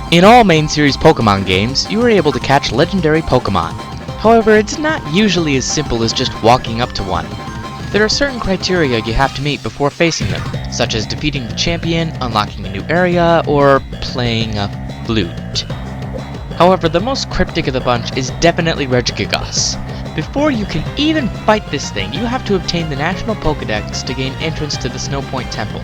In all main series Pokemon games, you are able to catch legendary Pokemon. However, it's not usually as simple as just walking up to one. There are certain criteria you have to meet before facing them, such as defeating the champion, unlocking a new area, or playing a flute. However, the most cryptic of the bunch is definitely Regigigas. Before you can even fight this thing, you have to obtain the National Pokedex to gain entrance to the Snow Point Temple.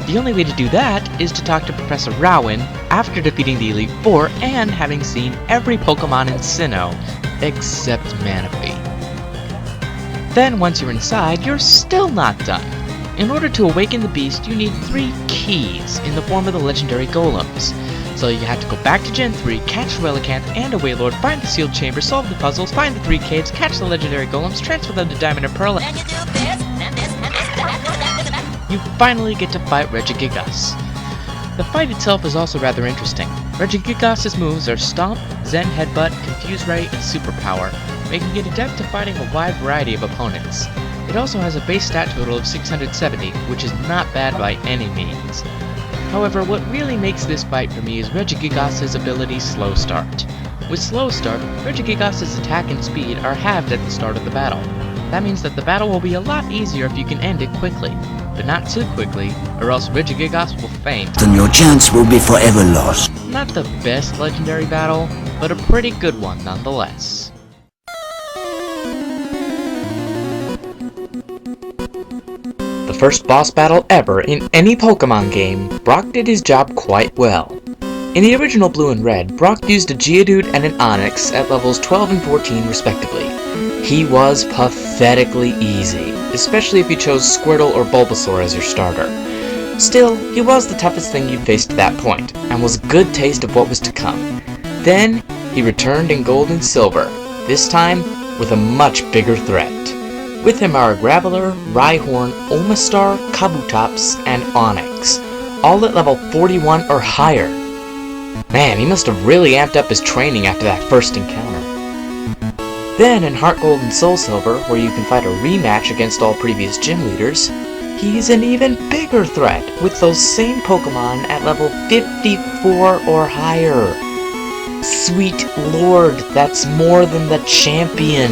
The only way to do that is to talk to Professor Rowan after defeating the Elite Four and having seen every Pokemon in Sinnoh, except Manaphy. Then once you're inside, you're still not done. In order to awaken the beast, you need 3 keys in the form of the legendary golems. So you have to go back to Gen 3, catch the Relicanth and a Wailord, find the sealed chamber, solve the puzzles, find the 3 caves, catch the legendary golems, transfer them to Diamond and Pearl, and you finally get to fight Regigigas. The fight itself is also rather interesting. Regigigas' moves are Stomp, Zen Headbutt, Confuse Ray, and Superpower, making it adept to fighting a wide variety of opponents. It also has a base stat total of 670, which is not bad by any means. However, what really makes this fight for me is Regigigas' ability Slow Start. With Slow Start, Regigigas' attack and speed are halved at the start of the battle. That means that the battle will be a lot easier if you can end it quickly. But not too quickly, or else Regigigas will faint. Then your chance will be forever lost. Not the best legendary battle, but a pretty good one nonetheless. The first boss battle ever in any Pokemon game, Brock did his job quite well. In the original Blue and Red, Brock used a Geodude and an Onix at levels 12 and 14 respectively. He was pathetically easy, especially if you chose Squirtle or Bulbasaur as your starter. Still, he was the toughest thing you'd faced to that point, and was a good taste of what was to come. Then, he returned in Gold and Silver, this time with a much bigger threat. With him are Graveler, Rhyhorn, Omastar, Kabutops, and Onix, all at level 41 or higher. Man, he must have really amped up his training after that first encounter. Then in Heart Gold and Soul Silver, where you can fight a rematch against all previous gym leaders, he's an even bigger threat, with those same Pokemon at level 54 or higher. Sweet Lord, that's more than the champion!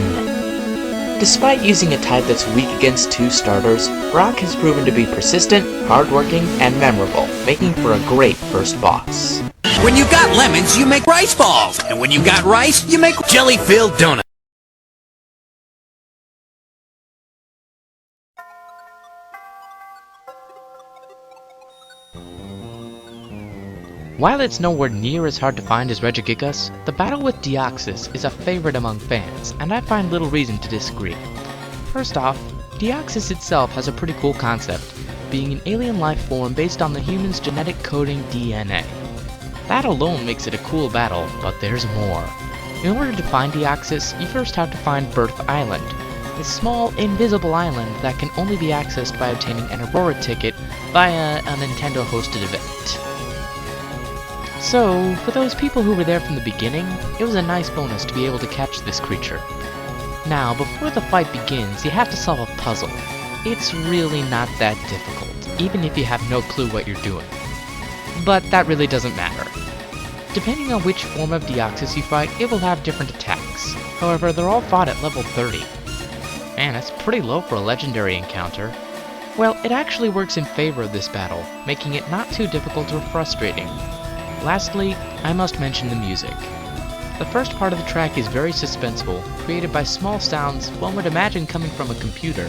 Despite using a type that's weak against 2 starters, Brock has proven to be persistent, hardworking, and memorable, making for a great first boss. When you got lemons, you make rice balls, and when you got rice, you make jelly-filled donuts. While it's nowhere near as hard to find as Regigigas, the battle with Deoxys is a favorite among fans, and I find little reason to disagree. First off, Deoxys itself has a pretty cool concept, being an alien life form based on the human's genetic coding DNA. That alone makes it a cool battle, but there's more. In order to find Deoxys, you first have to find Birth Island, a small, invisible island that can only be accessed by obtaining an Aurora ticket via a Nintendo-hosted event. So, for those people who were there from the beginning, it was a nice bonus to be able to catch this creature. Now, before the fight begins, you have to solve a puzzle. It's really not that difficult, even if you have no clue what you're doing. But that really doesn't matter. Depending on which form of Deoxys you fight, it will have different attacks. However, they're all fought at level 30. Man, that's pretty low for a legendary encounter. Well, it actually works in favor of this battle, making it not too difficult or frustrating. Lastly, I must mention the music. The first part of the track is very suspenseful, created by small sounds one would imagine coming from a computer.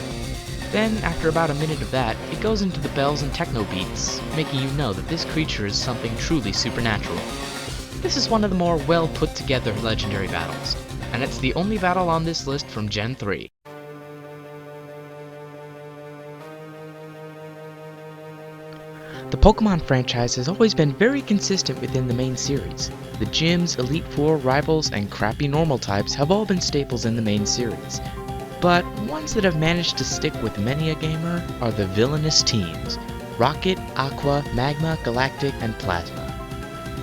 Then, after about a minute of that, it goes into the bells and techno beats, making you know that this creature is something truly supernatural. This is one of the more well put together legendary battles, and it's the only battle on this list from Gen 3. The Pokemon franchise has always been very consistent within the main series. The gyms, Elite Four, Rivals, and crappy normal types have all been staples in the main series. But ones that have managed to stick with many a gamer are the villainous teams, Rocket, Aqua, Magma, Galactic, and Plasma.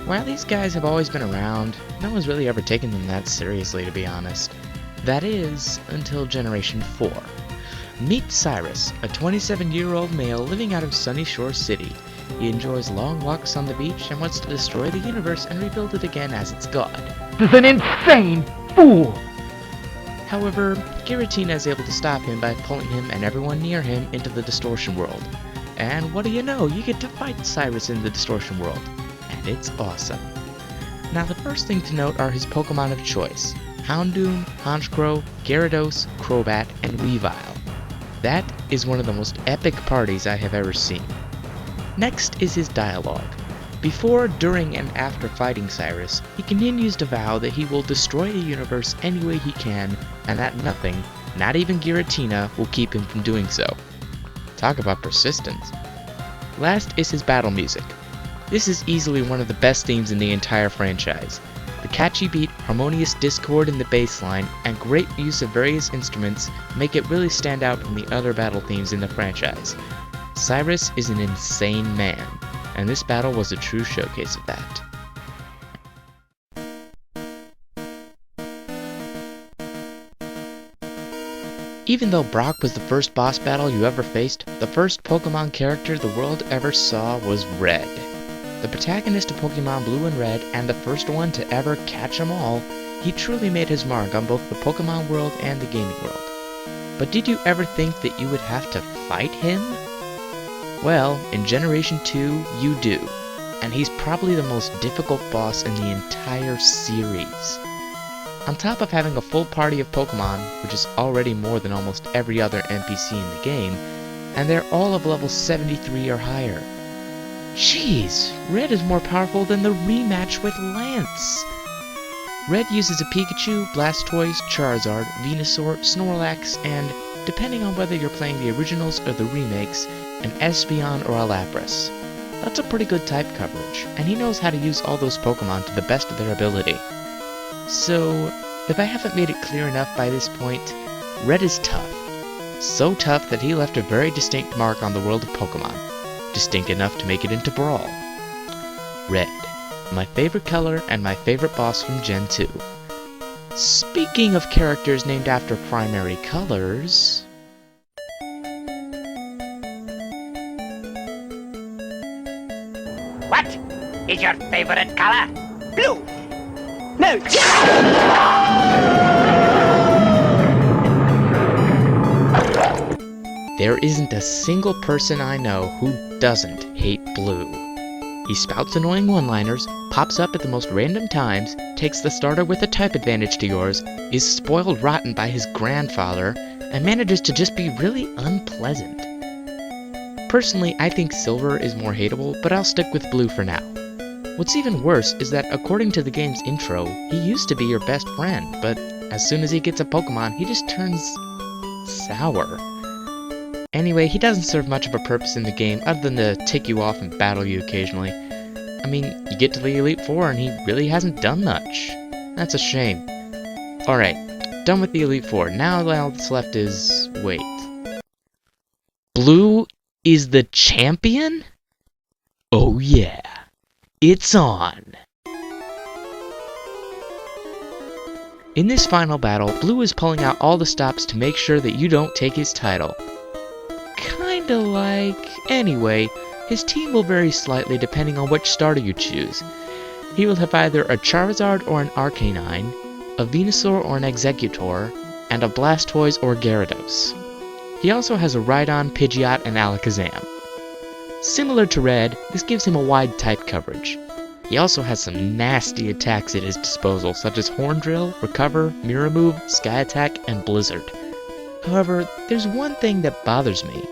While these guys have always been around, no one's really ever taken them that seriously, to be honest. That is, until Generation 4. Meet Cyrus, a 27-year-old male living out of Sunny Shore City. He enjoys long walks on the beach and wants to destroy the universe and rebuild it again as its god. This is an insane fool! However, Giratina is able to stop him by pulling him and everyone near him into the Distortion World. And what do you know, you get to fight Cyrus in the Distortion World. And it's awesome. Now the first thing to note are his Pokemon of choice. Houndoom, Honchkrow, Gyarados, Crobat, and Weavile. That is one of the most epic parties I have ever seen. Next is his dialogue. Before, during, and after fighting Cyrus, he continues to vow that he will destroy the universe any way he can, and that nothing, not even Giratina, will keep him from doing so. Talk about persistence. Last is his battle music. This is easily one of the best themes in the entire franchise. The catchy beat, harmonious discord in the bass line, and great use of various instruments make it really stand out from the other battle themes in the franchise. Cyrus is an insane man, and this battle was a true showcase of that. Even though Brock was the first boss battle you ever faced, the first Pokemon character the world ever saw was Red. The protagonist of Pokemon Blue and Red, and the first one to ever catch 'em all, he truly made his mark on both the Pokemon world and the gaming world. But did you ever think that you would have to fight him? Well, in Generation 2, you do, and he's probably the most difficult boss in the entire series. On top of having a full party of Pokemon, which is already more than almost every other NPC in the game, and they're all of level 73 or higher. Jeez, Red is more powerful than the rematch with Lance! Red uses a Pikachu, Blastoise, Charizard, Venusaur, Snorlax, and, depending on whether you're playing the originals or the remakes, an Espeon or a Lapras. That's a pretty good type coverage, and he knows how to use all those Pokemon to the best of their ability. So, if I haven't made it clear enough by this point, Red is tough. So tough that he left a very distinct mark on the world of Pokemon. Distinct enough to make it into Brawl. Red, my favorite color and my favorite boss from Gen 2. Speaking of characters named after primary colors... What is your favorite color? Blue! No! There isn't a single person I know who doesn't hate Blue. He spouts annoying one-liners, pops up at the most random times, takes the starter with a type advantage to yours, is spoiled rotten by his grandfather, and manages to just be really unpleasant. Personally, I think Silver is more hateable, but I'll stick with Blue for now. What's even worse is that according to the game's intro, he used to be your best friend, but as soon as he gets a Pokemon, he just turns sour. Anyway, he doesn't serve much of a purpose in the game other than to tick you off and battle you occasionally. I mean, you get to the Elite Four and he really hasn't done much. That's a shame. Alright, done with the Elite Four. Now all that's left is... wait. Blue is the champion? Oh yeah. It's on! In this final battle, Blue is pulling out all the stops to make sure that you don't take his title. Kinda like... anyway, his team will vary slightly depending on which starter you choose. He will have either a Charizard or an Arcanine, a Venusaur or an Exeggutor, and a Blastoise or Gyarados. He also has a Rhydon, Pidgeot, and Alakazam. Similar to Red, this gives him a wide type coverage. He also has some nasty attacks at his disposal, such as Horn Drill, Recover, Mirror Move, Sky Attack, and Blizzard. However, there's one thing that bothers me.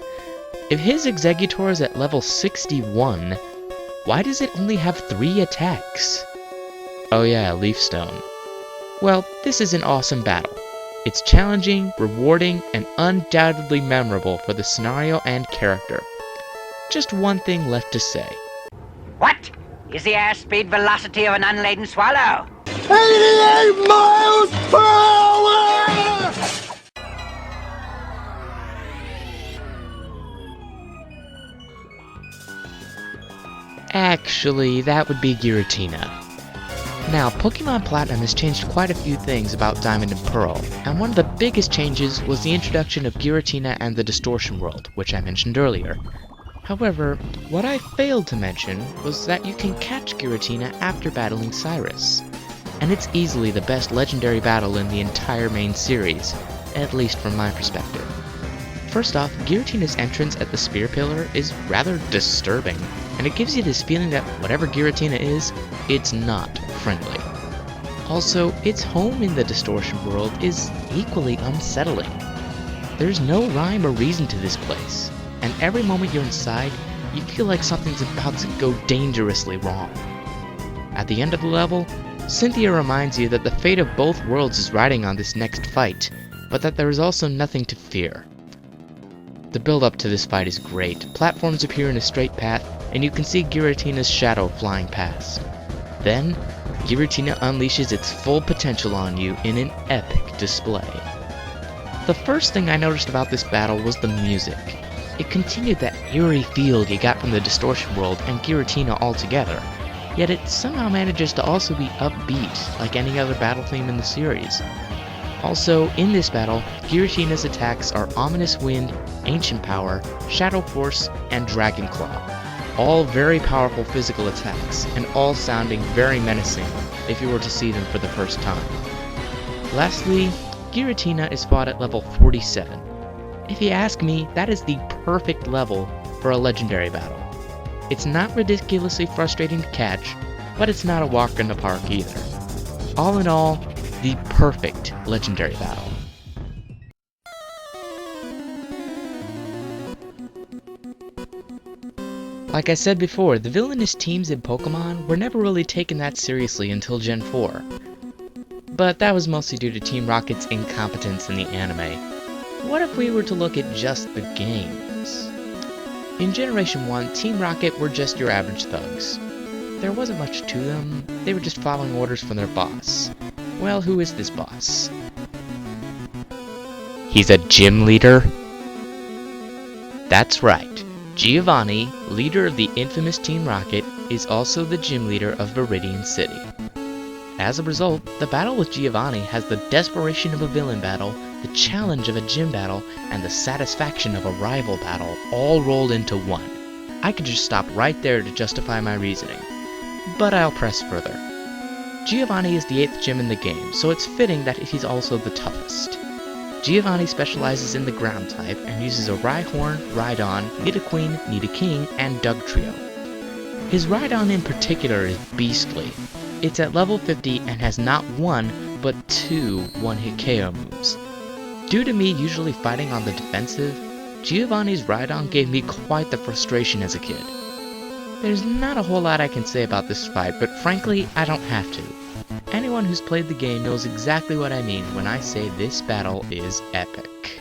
If his Exeggutor is at level 61, why does it only have 3 attacks? Oh yeah, Leaf Stone. Well, this is an awesome battle. It's challenging, rewarding, and undoubtedly memorable for the scenario and character. Just one thing left to say. What is the airspeed velocity of an unladen swallow? 88 miles per hour! Actually, that would be Giratina. Now, Pokemon Platinum has changed quite a few things about Diamond and Pearl, and one of the biggest changes was the introduction of Giratina and the Distortion World, which I mentioned earlier. However, what I failed to mention was that you can catch Giratina after battling Cyrus, and it's easily the best legendary battle in the entire main series, at least from my perspective. First off, Giratina's entrance at the Spear Pillar is rather disturbing, and it gives you this feeling that whatever Giratina is, it's not friendly. Also, its home in the Distortion world is equally unsettling. There's no rhyme or reason to this place, and every moment you're inside, you feel like something's about to go dangerously wrong. At the end of the level, Cynthia reminds you that the fate of both worlds is riding on this next fight, but that there is also nothing to fear. The build-up to this fight is great. Platforms appear in a straight path, and you can see Giratina's shadow flying past. Then, Giratina unleashes its full potential on you in an epic display. The first thing I noticed about this battle was the music. It continued that eerie feel you got from the Distortion world and Giratina altogether, yet it somehow manages to also be upbeat like any other battle theme in the series. Also, in this battle, Giratina's attacks are Ominous Wind, Ancient Power, Shadow Force, and Dragon Claw. All very powerful physical attacks, and all sounding very menacing if you were to see them for the first time. Lastly, Giratina is fought at level 47. If you ask me, that is the perfect level for a legendary battle. It's not ridiculously frustrating to catch, but it's not a walk in the park either. All in all, the perfect legendary battle. Like I said before, the villainous teams in Pokemon were never really taken that seriously until Gen 4. But that was mostly due to Team Rocket's incompetence in the anime. What if we were to look at just the games? In Generation 1, Team Rocket were just your average thugs. There wasn't much to them, they were just following orders from their boss. Well, who is this boss? He's a gym leader? That's right. Giovanni, leader of the infamous Team Rocket, is also the gym leader of Viridian City. As a result, the battle with Giovanni has the desperation of a villain battle, the challenge of a gym battle, and the satisfaction of a rival battle all rolled into one. I could just stop right there to justify my reasoning, but I'll press further. Giovanni is the 8th gym in the game, so it's fitting that he's also the toughest. Giovanni specializes in the ground type and uses a Rhyhorn, Rhydon, Nidoqueen, Nidoking, and Dugtrio. His Rhydon in particular is beastly. It's at level 50 and has not one, but two one-hit KO moves. Due to me usually fighting on the defensive, Giovanni's Rhydon gave me quite the frustration as a kid. There's not a whole lot I can say about this fight, but frankly, I don't have to. Anyone who's played the game knows exactly what I mean when I say this battle is epic.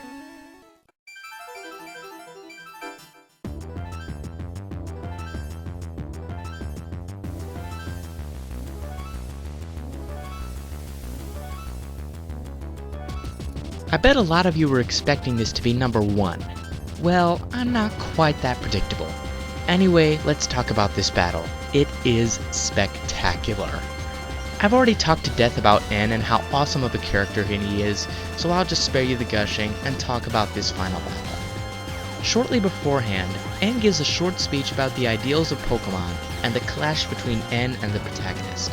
I bet a lot of you were expecting this to be number 1. Well, I'm not quite that predictable. Anyway, let's talk about this battle. It is spectacular. I've already talked to death about N and how awesome of a character he is, so I'll just spare you the gushing and talk about this final battle. Shortly beforehand, N gives a short speech about the ideals of Pokemon and the clash between N and the protagonist.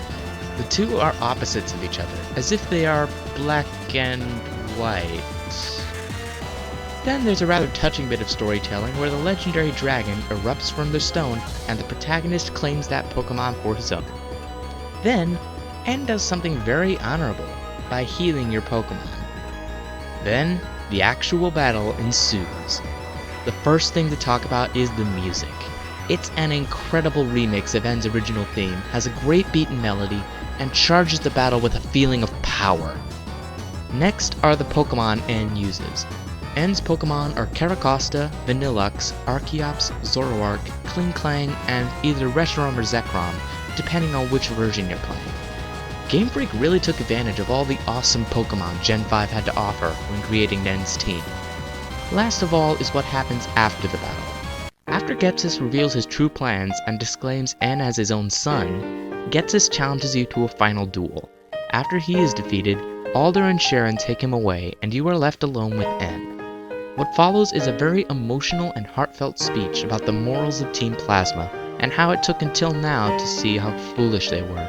The two are opposites of each other, as if they are black and white. Then there's a rather touching bit of storytelling where the legendary dragon erupts from the stone and the protagonist claims that Pokemon for his own. Then, N does something very honorable by healing your Pokemon. Then, the actual battle ensues. The first thing to talk about is the music. It's an incredible remix of N's original theme, has a great beat and melody, and charges the battle with a feeling of power. Next are the Pokemon N uses. N's Pokemon are Caracosta, Vanillux, Archeops, Zoroark, Klinklang, and either Reshiram or Zekrom, depending on which version you're playing. Game Freak really took advantage of all the awesome Pokemon Gen 5 had to offer when creating N's team. Last of all is what happens after the battle. After Ghetsis reveals his true plans and disclaims N as his own son, Ghetsis challenges you to a final duel. After he is defeated, Alder and Sharon take him away and you are left alone with N. What follows is a very emotional and heartfelt speech about the morals of Team Plasma and how it took until now to see how foolish they were.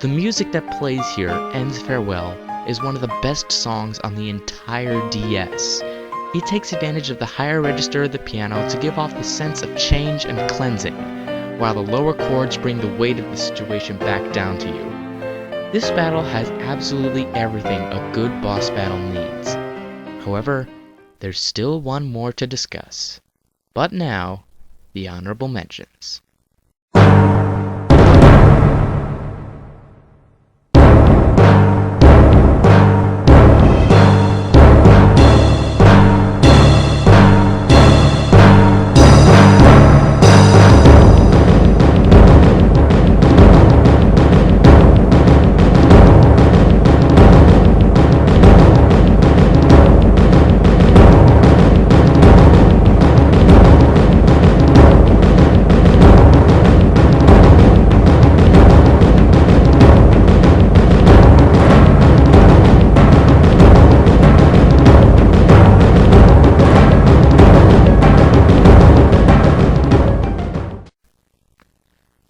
The music that plays here, Ends Farewell, is one of the best songs on the entire DS. It takes advantage of the higher register of the piano to give off the sense of change and cleansing, while the lower chords bring the weight of the situation back down to you. This battle has absolutely everything a good boss battle needs. However, there's still one more to discuss. But now, the honorable mentions.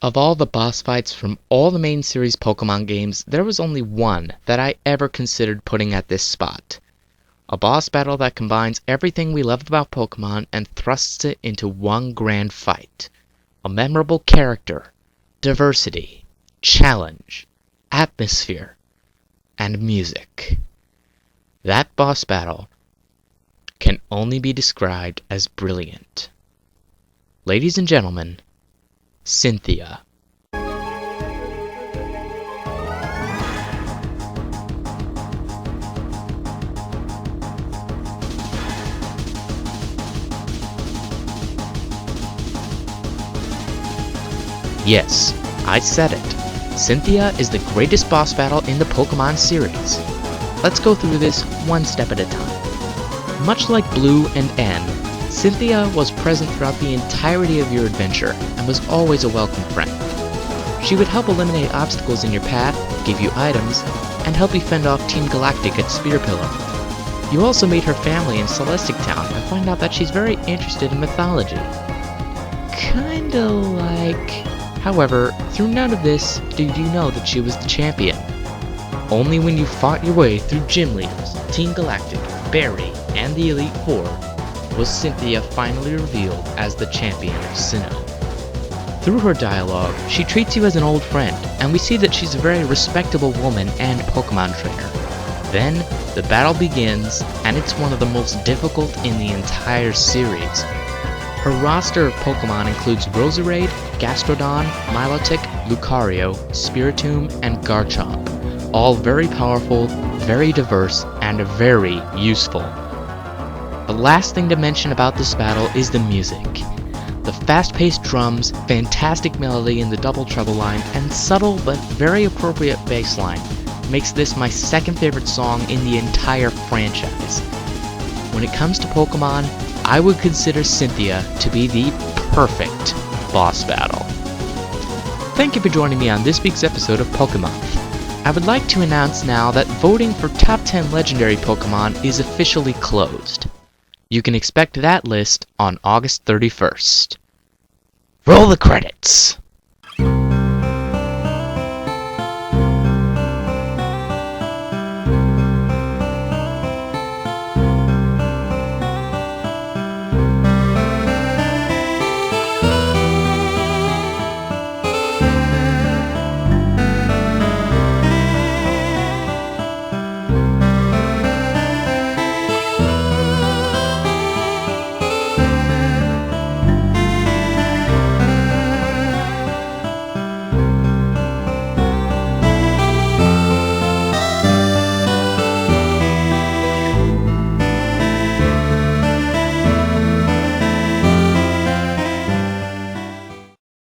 Of all the boss fights from all the main series Pokemon games, there was only one that I ever considered putting at this spot. A boss battle that combines everything we loved about Pokemon and thrusts it into one grand fight. A memorable character, diversity, challenge, atmosphere, and music. That boss battle can only be described as brilliant. Ladies and gentlemen, Cynthia. Yes, I said it. Cynthia is the greatest boss battle in the Pokemon series. Let's go through this one step at a time. Much like Blue and N, Cynthia was present throughout the entirety of your adventure and was always a welcome friend. She would help eliminate obstacles in your path, give you items, and help you fend off Team Galactic at Spear Pillar. You also meet her family in Celestic Town and find out that she's very interested in mythology. Kinda like... However, through none of this did you know that she was the champion. Only when you fought your way through gym leaders, Team Galactic, Barry, and the Elite Four was Cynthia finally revealed as the champion of Sinnoh. Through her dialogue, she treats you as an old friend, and we see that she's a very respectable woman and Pokemon trainer. Then, the battle begins, and it's one of the most difficult in the entire series. Her roster of Pokemon includes Roserade, Gastrodon, Milotic, Lucario, Spiritomb, and Garchomp, all very powerful, very diverse, and very useful. The last thing to mention about this battle is the music. The fast-paced drums, fantastic melody in the double treble line, and subtle but very appropriate bass line makes this my second favorite song in the entire franchise. When it comes to Pokemon, I would consider Cynthia to be the perfect boss battle. Thank you for joining me on this week's episode of PokeMonth. I would like to announce now that voting for top 10 legendary Pokemon is officially closed. You can expect that list on August 31st. Roll the credits!